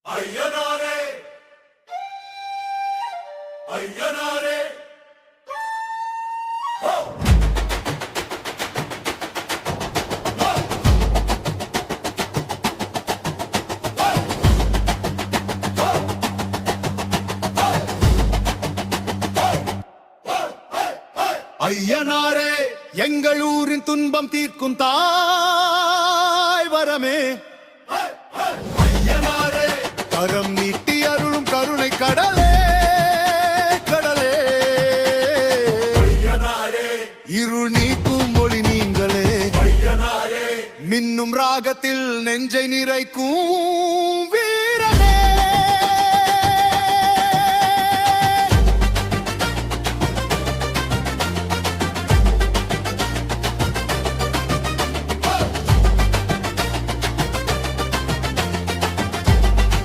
ஐயனாரே ஐயனாரே ஐயனாரே எங்கள் ஊரின் துன்பம் தீர்க்கும் தாய் வரமே ஐயனாரே கரம் நீட்டி அருளும் கருணை கடலே கடலே ஐயனாரே இருள் நீக்கும் மொழி நீங்களே ஐயனாரே மின்னும் ராகத்தில் நெஞ்சை நிறைக்கும்